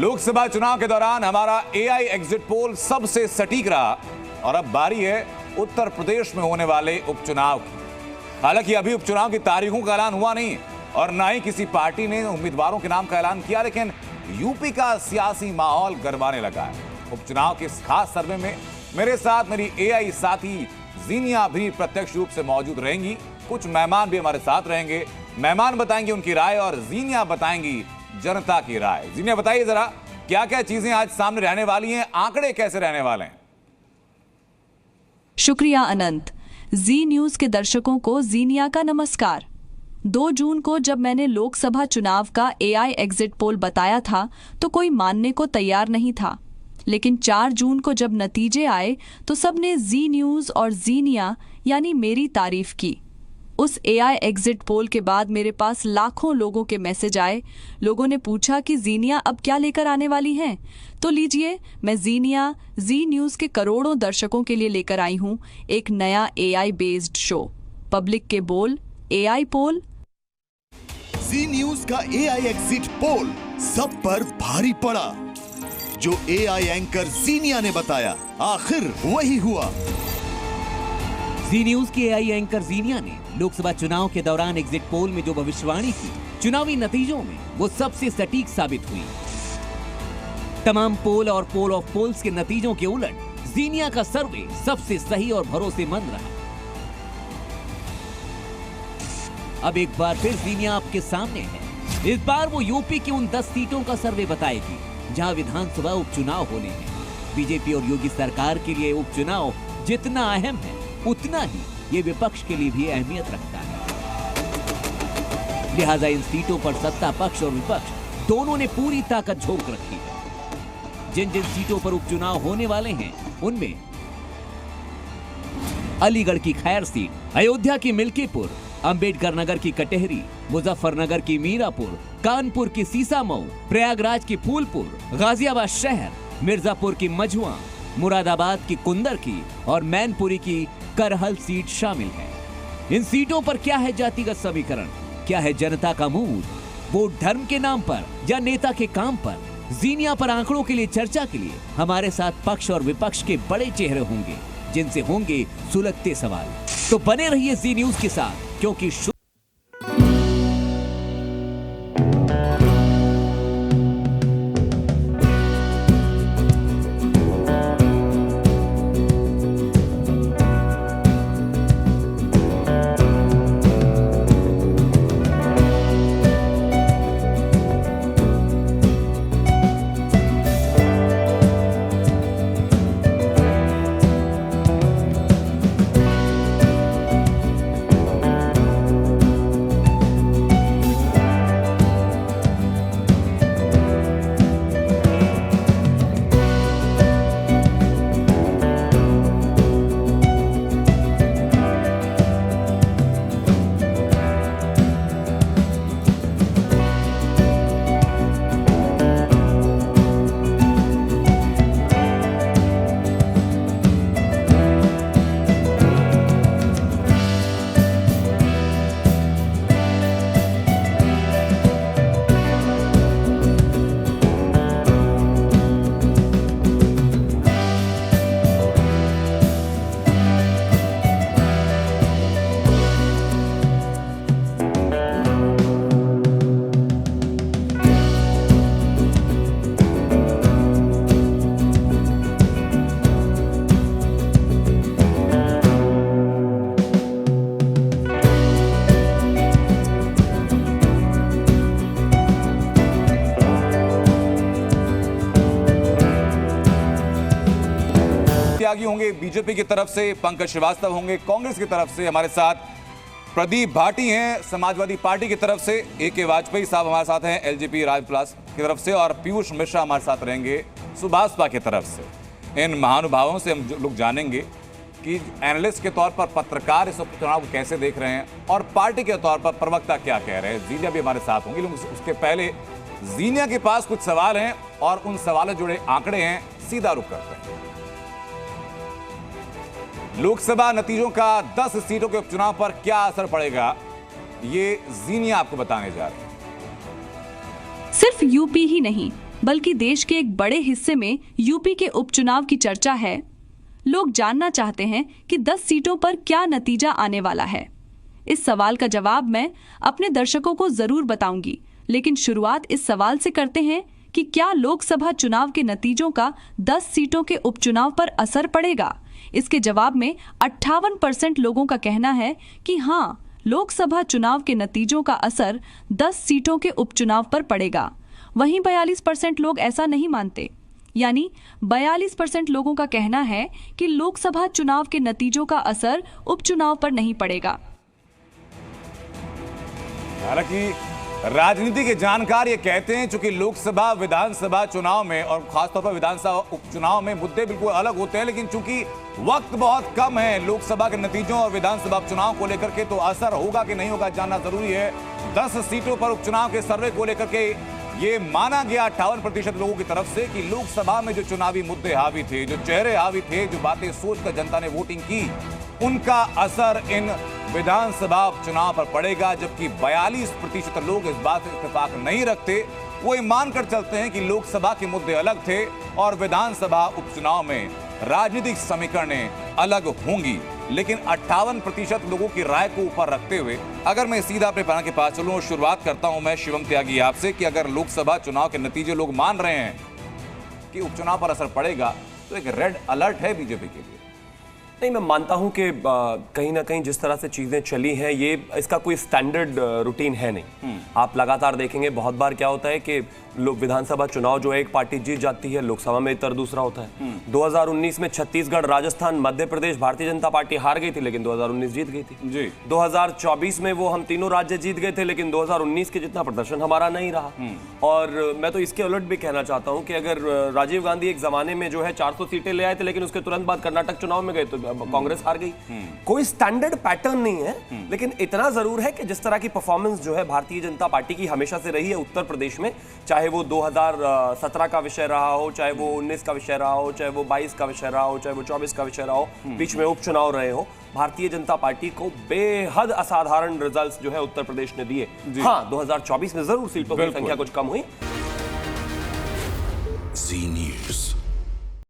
लोकसभा चुनाव के दौरान हमारा एआई एग्जिट पोल सबसे सटीक रहा और अब बारी है उत्तर प्रदेश में होने वाले उपचुनाव की। हालांकि अभी उपचुनाव की तारीखों का ऐलान हुआ नहीं और ना ही किसी पार्टी ने उम्मीदवारों के नाम का ऐलान किया, लेकिन यूपी का सियासी माहौल गरमाने लगा है। उपचुनाव के इस खास सर्वे में मेरे साथ मेरी एआई साथी जीनिया भी प्रत्यक्ष रूप से मौजूद रहेंगी। कुछ मेहमान भी हमारे साथ रहेंगे। मेहमान बताएंगे उनकी राय और जीनिया बताएंगी जनता की राय। जीनिया बताइए जरा, क्या क्या चीजें आज सामने रहने वाली हैं, आंकड़े कैसे रहने वाले हैं? शुक्रिया अनंत। जी न्यूज के दर्शकों को जीनिया का नमस्कार। 2 जून को जब मैंने लोकसभा चुनाव का एआई एग्जिट पोल बताया था तो कोई मानने को तैयार नहीं था, लेकिन 4 जून को जब नतीजे आए तो सबने जी न्यूज और जीनिया यानी मेरी तारीफ की। उस एआई एग्जिट पोल के बाद मेरे पास लाखों लोगों के मैसेज आए। लोगों ने पूछा कि जीनिया अब क्या लेकर आने वाली हैं। तो लीजिए, मैं जीनिया जी न्यूज के करोड़ों दर्शकों के लिए लेकर आई हूं एक नया एआई बेस्ड शो, पब्लिक के बोल एआई पोल। जी न्यूज का एआई एग्जिट पोल सब पर भारी पड़ा। जो एआई एंकर जीनिया ने बताया, आखिर वही हुआ। जी न्यूज की एआई एंकर जीनिया ने लोकसभा चुनाव के दौरान एग्जिट पोल में जो भविष्यवाणी की, चुनावी नतीजों में वो सबसे सटीक साबित हुई। तमाम पोल और पोल ऑफ पोल्स के नतीजों के उलट जीनिया का सर्वे सबसे सही और भरोसेमंद रहा। अब एक बार फिर जीनिया आपके सामने है। इस बार वो यूपी की उन 10 सीटों का सर्वे बताएगी जहां विधानसभा उपचुनाव होने हैं। बीजेपी और योगी सरकार के लिए उपचुनाव जितना अहम है, उतना ही ये विपक्ष के लिए भी अहमियत रखता है। लिहाजा इन सीटों पर सत्ता पक्ष और विपक्ष दोनों ने पूरी ताकत झोंक रखी है। जिन जिन सीटों पर उपचुनाव होने वाले हैं उनमें अलीगढ़ की खैर सीट, अयोध्या की मिल्कीपुर, अंबेडकर नगर की कटेहरी, मुजफ्फरनगर की मीरापुर, कानपुर की सीसामऊ, प्रयागराज की फूलपुर, गाजियाबाद शहर, मिर्जापुर की मझुआ, मुरादाबाद की कुंदर की और मैनपुरी की करहल सीट शामिल है। इन सीटों पर क्या है जातिगत समीकरण, क्या है जनता का मूड, वोट धर्म के नाम पर या नेता के काम पर? जीनिया पर आंकड़ों के लिए चर्चा के लिए हमारे साथ पक्ष और विपक्ष के बड़े चेहरे होंगे, जिनसे होंगे सुलगते सवाल। तो बने रहिए जी न्यूज के साथ, क्योंकि त्यागी होंगे बीजेपी की तरफ से, पंकज श्रीवास्तव होंगे कांग्रेस की तरफ से, हमारे साथ प्रदीप भाटी हैं समाजवादी पार्टी की तरफ से, ए.के. वाजपेयी साहब हमारे साथ हैं एलजेपी राजप्लास की तरफ से, और पीयूष मिश्रा हमारे साथ रहेंगे सुभाषपा की तरफ से। इन महानुभावों से हम लोग जानेंगे कि एनालिस्ट के तौर पर पत्रकार इस उपचुनाव को कैसे देख रहे हैं और पार्टी के तौर पर प्रवक्ता क्या कह रहे हैं। जीनिया भी हमारे साथ होंगी, लेकिन उसके पहले जीनिया के पास कुछ सवाल हैं और उन सवालों जुड़े आंकड़े हैं, सीधा रुख करते हैं। लोकसभा नतीजों का 10 सीटों के उपचुनाव पर क्या असर पड़ेगा, ये जीनिया आपको बताने जा रहे हैं। सिर्फ यूपी ही नहीं, बल्कि देश के एक बड़े हिस्से में यूपी के उपचुनाव की चर्चा है। लोग जानना चाहते हैं कि 10 सीटों पर क्या नतीजा आने वाला है। इस सवाल का जवाब मैं अपने दर्शकों को जरूर बताऊंगी, लेकिन शुरुआत इस सवाल से करते हैं कि क्या लोकसभा चुनाव के नतीजों का 10 सीटों के उपचुनाव पर असर पड़ेगा। इसके जवाब में 58% लोगों का कहना है कि हाँ, लोकसभा चुनाव के नतीजों का असर 10 सीटों के उपचुनाव पर पड़ेगा। वहीं 42% लोग ऐसा नहीं मानते, यानी 42% लोगों का कहना है कि लोकसभा चुनाव के नतीजों का असर उपचुनाव पर नहीं पड़ेगा। हालांकि राजनीति के जानकार ये कहते हैं चूंकि लोकसभा विधानसभा चुनाव में और खासतौर पर विधानसभा उपचुनाव में मुद्दे बिल्कुल अलग होते हैं, लेकिन चूंकि वक्त बहुत कम है लोकसभा के नतीजों और विधानसभा उपचुनाव को लेकर के, तो असर होगा कि नहीं होगा जानना जरूरी है। 10 सीटों पर उपचुनाव के सर्वे को लेकर के ये माना गया 58% लोगों की तरफ से कि लोकसभा में जो चुनावी मुद्दे हावी थे, जो चेहरे हावी थे, जो बातें सोचकर जनता ने वोटिंग की, उनका असर इन विधानसभा उपचुनाव पर पड़ेगा। जबकि 42% लोग इस बात से इत्तेफाक नहीं रखते। वो ये मानकर चलते हैं कि लोकसभा के मुद्दे अलग थे और विधानसभा उपचुनाव में राजनीतिक समीकरणें अलग होंगी। लेकिन 58% लोगों की राय को ऊपर रखते हुए अगर मैं सीधा अपने पैनल के पास चलूं और शुरुआत करता हूं मैं शिवम त्यागी आपसे कि अगर लोकसभा चुनाव के नतीजे लोग मान रहे हैं कि उपचुनाव पर असर पड़ेगा, तो एक रेड अलर्ट है बीजेपी के लिए। नहीं, मैं मानता हूं कि कहीं ना कहीं जिस तरह से चीजें चली हैं, ये इसका कोई स्टैंडर्ड रूटीन है नहीं। आप लगातार देखेंगे बहुत बार क्या होता है कि लोग विधानसभा चुनाव जो एक पार्टी जीत जाती है, लोकसभा में इतर दूसरा होता है। 2019 में छत्तीसगढ़, राजस्थान, मध्य प्रदेश भारतीय जनता पार्टी हार गई थी, लेकिन 2019 जीत गई थी जी। 2024 में वो हम तीनों राज्य जीत गए थे, लेकिन 2019 के जितना प्रदर्शन हमारा नहीं रहा। और मैं तो इसके उलट भी कहना चाहता हूं कि अगर राजीव गांधी एक जमाने में जो है 400 सीटें ले आए थे, लेकिन उसके तुरंत बाद कर्नाटक चुनाव में गए तो कांग्रेस हार गई। कोई स्टैंडर्ड पैटर्न नहीं है, लेकिन इतना जरूर है कि जिस तरह की परफॉर्मेंस जो है भारतीय जनता पार्टी की हमेशा से रही है उत्तर प्रदेश में, चाहे वो 2017 का विषय रहा हो, चाहे वो 19 का विषय रहा हो, चाहे वो 22 का विषय रहा हो, चाहे वो 24 का विषय रहा हो, बीच में उपचुनाव रहे हो, भारतीय जनता पार्टी को बेहद असाधारण रिजल्ट्स जो है उत्तर प्रदेश ने दिए। हाँ, 2024 में जरूर सीटों की संख्या कुछ कम हुई।